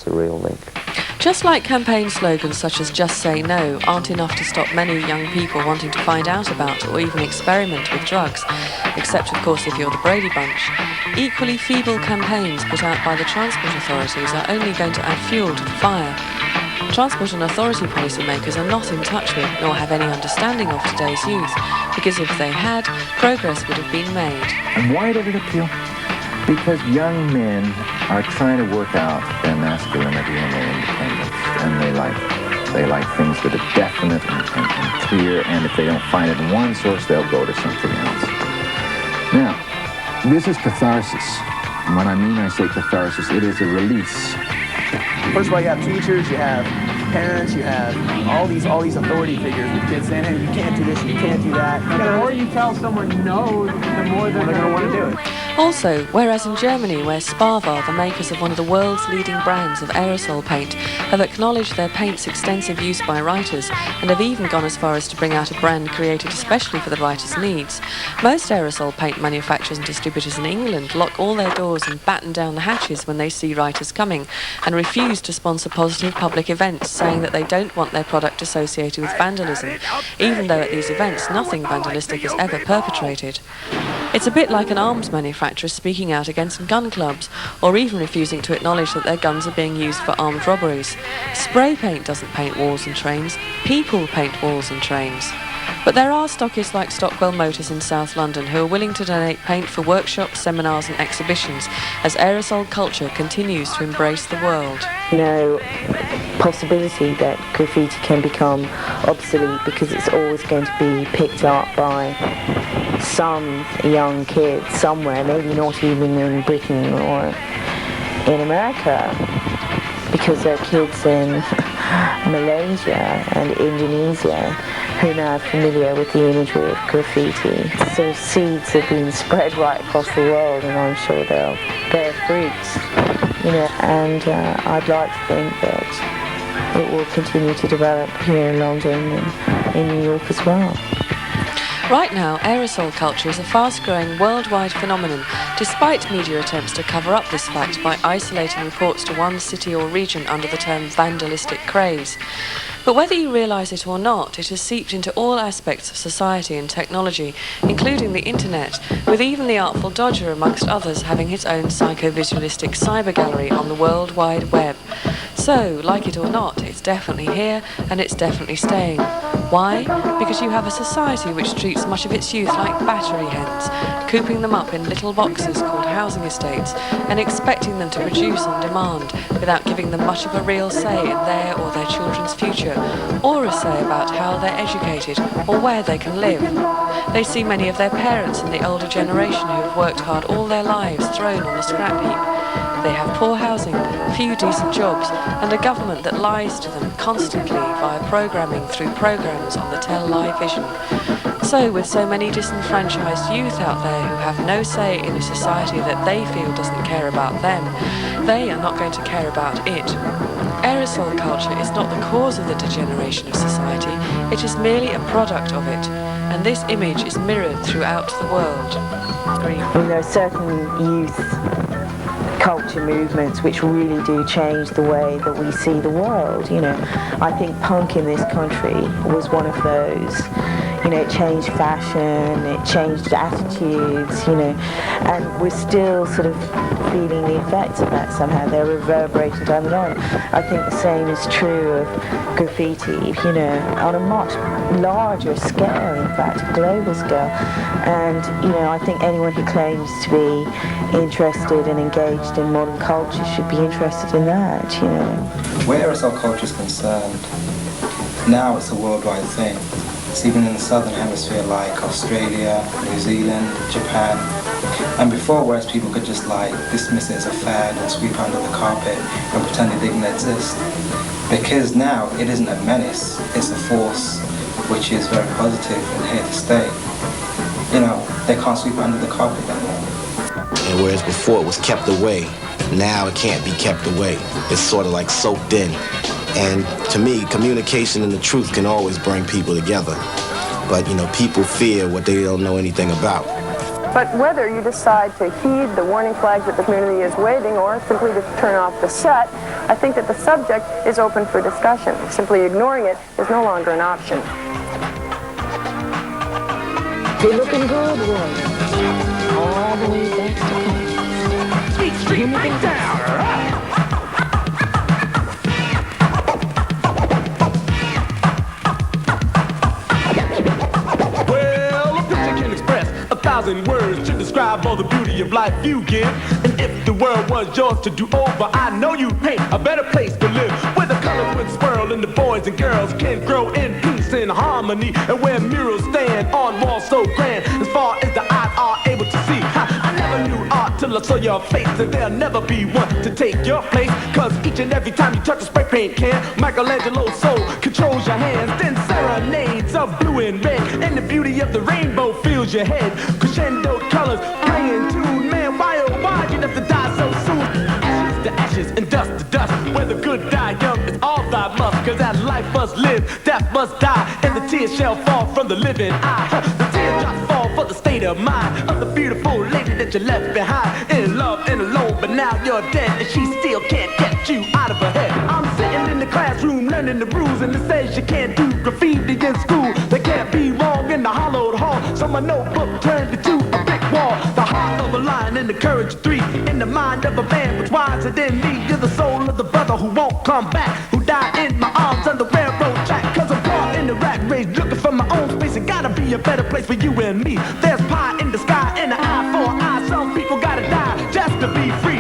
a real link. Just like campaign slogans such as "Just Say No" aren't enough to stop many young people wanting to find out about or even experiment with drugs, except of course if you're the Brady Bunch, equally feeble campaigns put out by the transport authorities are only going to add fuel to the fire. Transport and authority policymakers are not in touch with nor have any understanding of today's youth, because if they had, progress would have been made. And why did it appeal? Because young men are trying to work out their masculinity and their independence, and they like things that are definite and clear, and if they don't find it in one source, they'll go to something else. Now, this is catharsis. When I say catharsis, it is a release. First of all, you have teachers, you have parents, you have all these authority figures with kids saying, hey, you can't do this, you can't do that. The more you tell someone no, the more they're going to want to do it. Also, whereas in Germany, where Spava, the makers of one of the world's leading brands of aerosol paint, have acknowledged their paint's extensive use by writers and have even gone as far as to bring out a brand created especially for the writer's needs, most aerosol paint manufacturers and distributors in England lock all their doors and batten down the hatches when they see writers coming and refuse to sponsor positive public events, saying that they don't want their product associated with vandalism, even though at these events nothing vandalistic is ever perpetrated. It's a bit like an arms manufacturer speaking out against gun clubs, or even refusing to acknowledge that their guns are being used for armed robberies. Spray paint doesn't paint walls and trains, people paint walls and trains. But there are stockists like Stockwell Motors in South London who are willing to donate paint for workshops, seminars and exhibitions as aerosol culture continues to embrace the world. No possibility that graffiti can become obsolete because it's always going to be picked up by some young kid somewhere, maybe not even in Britain or in America, because there are kids in Malaysia and Indonesia who are now familiar with the imagery of graffiti. So seeds have been spread right across the world, and I'm sure they'll bear fruits. And I'd like to think that it will continue to develop here in London and in New York as well. Right now, aerosol culture is a fast-growing worldwide phenomenon, despite media attempts to cover up this fact by isolating reports to one city or region under the term vandalistic craze. But whether you realise it or not, it has seeped into all aspects of society and technology, including the internet, with even the Artful Dodger, amongst others, having his own psychovisualistic cyber gallery on the World Wide Web. So, like it or not, it's definitely here and it's definitely staying. Why? Because you have a society which treats much of its youth like battery hens, cooping them up in little boxes called housing estates and expecting them to produce on demand without giving them much of a real say in their or their children's future, or a say about how they're educated or where they can live. They see many of their parents in the older generation who have worked hard all their lives thrown on the scrap heap. They have poor housing, few decent jobs, and a government that lies to them constantly via programming through programs on the Tell Lie vision. So, with so many disenfranchised youth out there who have no say in a society that they feel doesn't care about them, they are not going to care about it. Aerosol culture is not the cause of the degeneration of society, it is merely a product of it, and this image is mirrored throughout the world. There are certain youth culture movements which really do change the way that we see the world. I think punk in this country was one of those. It changed fashion, it changed attitudes, and we're still sort of feeling the effects of that somehow. They're reverberating down the line. I think the same is true of graffiti, on a much larger scale, in fact, a global scale. And, I think anyone who claims to be interested and engaged in modern culture should be interested in that, Where aerosol culture is concerned, now it's a worldwide thing. It's even in the southern hemisphere like Australia, New Zealand, Japan. And before, whereas people could just dismiss it as a fad and sweep under the carpet and pretend it didn't exist. Because now it isn't a menace, it's a force which is very positive and here to stay. They can't sweep it under the carpet anymore. And whereas before it was kept away, now it can't be kept away. It's sort of like soaked in. And to me, communication and the truth can always bring people together. But, people fear what they don't know anything about. But whether you decide to heed the warning flags that the community is waving or simply to turn off the set, I think that the subject is open for discussion. Simply ignoring it is no longer an option. You're looking good, Roy. All the way back to Kansas. Street breakdown. Well, a picture can express 1,000 words to describe all the beauty of life you give. And if the world was yours to do over, I know you'd paint a better place to live, where the colors would swirl and the boys and girls can grow in peace and harmony, and where murals stand on walls so grand as far as the eyes are able to see. I never knew art till I saw your face, and there'll never be one to take your place, cause each and every time you touch a spray paint can, Michelangelo's soul controls your hands. Then serenades of blue and red, and the beauty of the rainbow fills your head. Crescendo colors playing tune, man, why oh why you have to die so soon? Ashes to ashes and dust to dust, where the good die young is all thy must, cause that life must live, death must die, and the tears shall fall from the living eye. The teardrops fall for the state of mind of the beautiful lady that you left behind, in love and alone, but now you're dead, and she still can't get you out of her head. I'm sitting in the classroom learning the rules, and it says you can't do graffiti in school. They can't be wrong in the hollowed hall, so my notebook turned into a brick wall. The heart of a lion and the courage of three, in the mind of a man what's wiser than me. You're the soul of the brother who won't come back, who died in my arms on the railroad track, cause I'm caught in the rat race, looking for my own space. It gotta be a better place for you and me. There's pie in the sky and an eye for an eye. Some people gotta die just to be free.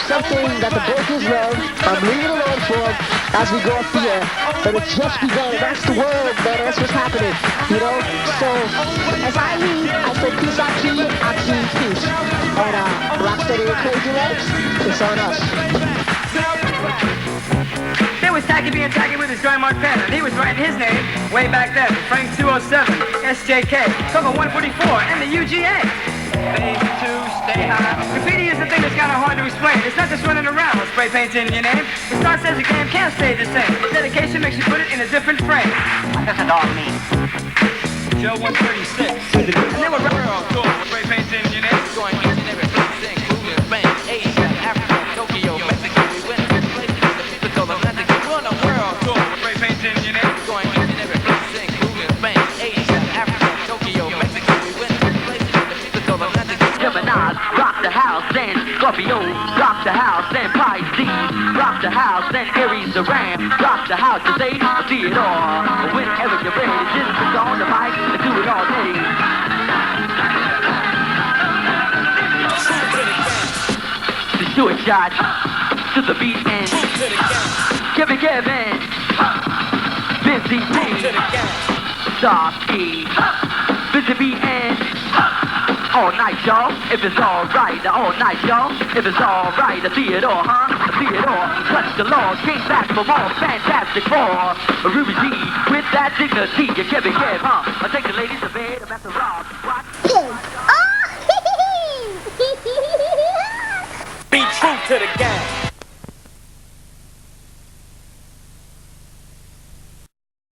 Something that the Breakers love. I'm leaving it alone for them as we go off the air. But it's just begun. That's the world, man. That's what's happening. You know? So, as I leave, I say peace out to you. I to you, peace. And Rocksteady and Crazy Legs, it's on us. There was Tacky being tacky with his dry mark pen, and he was writing his name way back then. Frank 207, SJK, Cover 144, and the UGA. Thing to stay high. Graffiti is the thing that's kind of hard to explain. It's not just running around with spray painting your name. It starts as a game, can't stay the same. Dedication makes you put it in a different frame. What does it all mean? Joe 136. And then we're on tour with spray painting your name. Going each and every place, including Spain, Asia, Africa, Tokyo, Mexico. We went to places the people told us not to go on a world tour with spray painting your name. Going each and every place, including Spain, Asia, Africa, Tokyo, Mexico. We went to places the people told us not to go. Gemini's rock the house, then Scorpio rock the house, then Pisces rock the house, then Aries the Ram rock the house. To say see it all. Whenever you're ready, just put on the mic and do it all day. Do a shot to the beat and Kevin, Busy B, Softy, Busy B and all night, y'all. If it's alright, all night, y'all. If it's alright, Theodore, Theodore, touch the law, came back for more fantastic more. Ruby G with that dignity, you Kevin, I take the ladies to bed, I'm at the rock. Be true to the game.